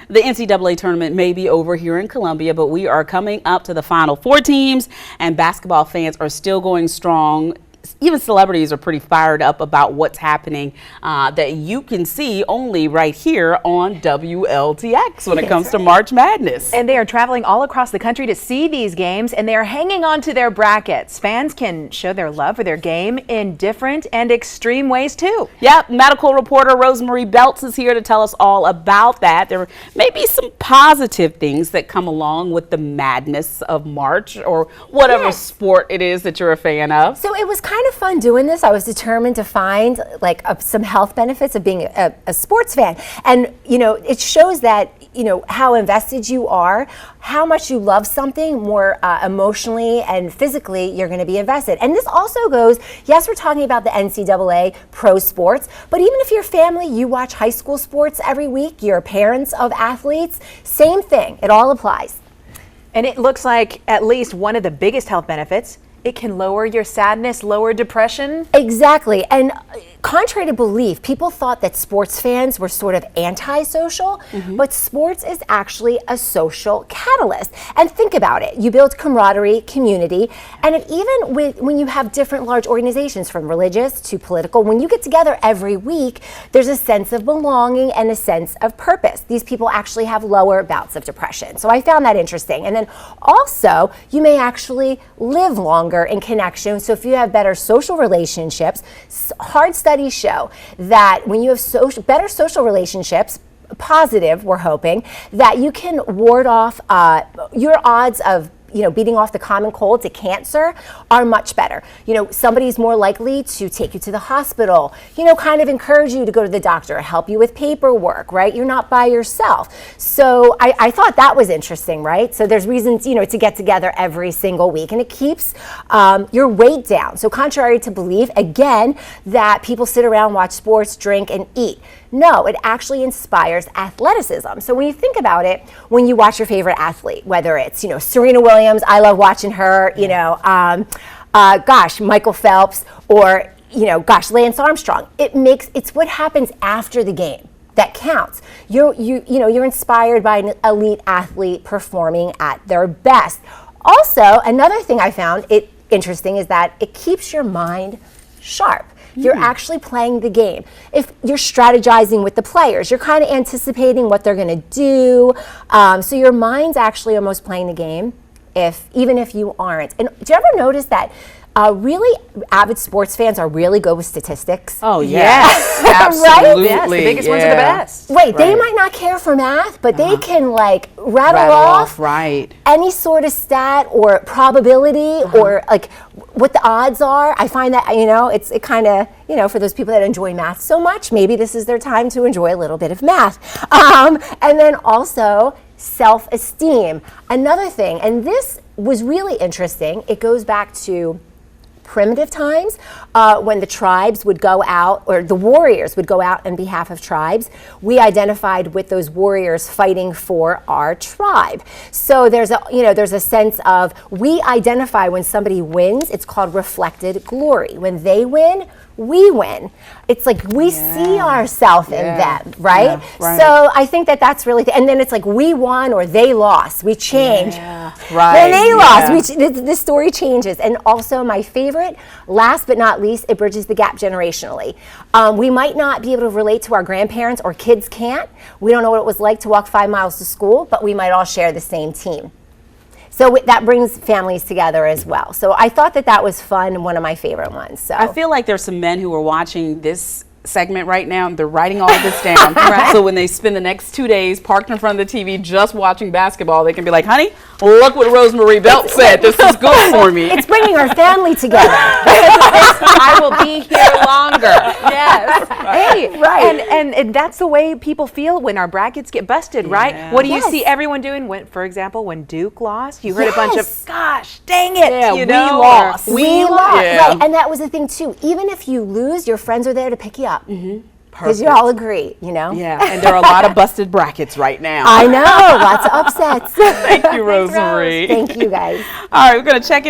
The NCAA tournament may be over here in Columbia, but we are coming up to the Final Four teams, and basketball fans are still going strong. Even celebrities are pretty fired up about what's happening that you can see only right here on WLTX when it comes to March Madness. And they are traveling all across the country to see these games, and they are hanging on to their brackets. Fans can show their love for their game in different and extreme ways too. Yep, medical reporter Rosemarie Beltz is here to tell us all about that. There may be some positive things that come along with the madness of March, or whatever sport it is that you're a fan of. So it was kind of fun doing this. I was determined to find like some health benefits of being a sports fan. And, you know, it shows that, you know, how invested you are, how much you love something more emotionally and physically you're going to be invested. And this also goes, yes, we're talking about the NCAA pro sports, but even if your family, you watch high school sports every week, you're parents of athletes, same thing. It all applies. And it looks like at least one of the biggest health benefits, it can lower your sadness, lower depression. Exactly. And contrary to belief, people thought that sports fans were sort of antisocial, but sports is actually a social catalyst. And think about it. You build camaraderie, community, and even when you have different large organizations from religious to political, when you get together every week, there's a sense of belonging and a sense of purpose. These people actually have lower bouts of depression. So I found that interesting. And then also, you may actually live longer in connection. So if you have better social relationships, hard studies show that when you have better social relationships, positive, we're hoping, that you can ward off your odds of beating off the common cold to cancer are much better. Somebody's more likely to take you to the hospital, kind of encourage you to go to the doctor, help you with paperwork, right? You're not by yourself. So I thought that was interesting, right? So there's reasons, to get together every single week, and it keeps your weight down. So contrary to belief, again, that people sit around, watch sports, drink, and eat. No, it actually inspires athleticism. So when you think about it, when you watch your favorite athlete, whether it's, Serena Williams, I love watching her, Michael Phelps, or, Lance Armstrong. It's what happens after the game that counts. You're inspired by an elite athlete performing at their best. Also, another thing I found interesting is that it keeps your mind sharp. You're actually playing the game. If you're strategizing with the players, you're kind of anticipating what they're going to do. So your mind's actually almost playing the game, even if you aren't. And do you ever notice that really avid sports fans are really good with statistics? Oh, yes. Absolutely. Right? Yes, the biggest ones are the best. Right. They might not care for math, but they can rattle off any sort of stat or probability or what the odds are. I find that, it kind of, for those people that enjoy math so much, maybe this is their time to enjoy a little bit of math. And then also self-esteem. Another thing, and this was really interesting, it goes back to primitive times when the tribes would go out, or the warriors would go out on behalf of tribes. We identified with those warriors fighting for our tribe. So there's a sense of, we identify when somebody wins. It's called reflected glory. When they win, we win. It's like we see ourselves in them, right? So I think that's really, and then it's like we won or they lost. We change. When they lost, this story changes. And also my favorite, last but not least, it bridges the gap generationally. We might not be able to relate to our grandparents, or kids can't. We don't know what it was like to walk 5 miles to school, but we might all share the same team. So that brings families together as well. So I thought that was fun and one of my favorite ones. So I feel like there's some men who are watching this segment right now, and they're writing all of this down. So when they spend the next 2 days parked in front of the TV just watching basketball, they can be like, honey, look what Rosemarie Beltz said. This is good for me. It's bringing our family together. I will be here longer. Yes. Hey, and that's the way people feel when our brackets get busted, right? What do you see everyone doing? For example, when Duke lost, you heard a bunch of, gosh, dang it, we lost. We lost. Right, and that was the thing too. Even if you lose, your friends are there to pick you up. Because you all agree, Yeah, and there are a lot of busted brackets right now. I know, lots of upsets. Thank you, Rosemary. Thank you, guys. All right, we're going to check in.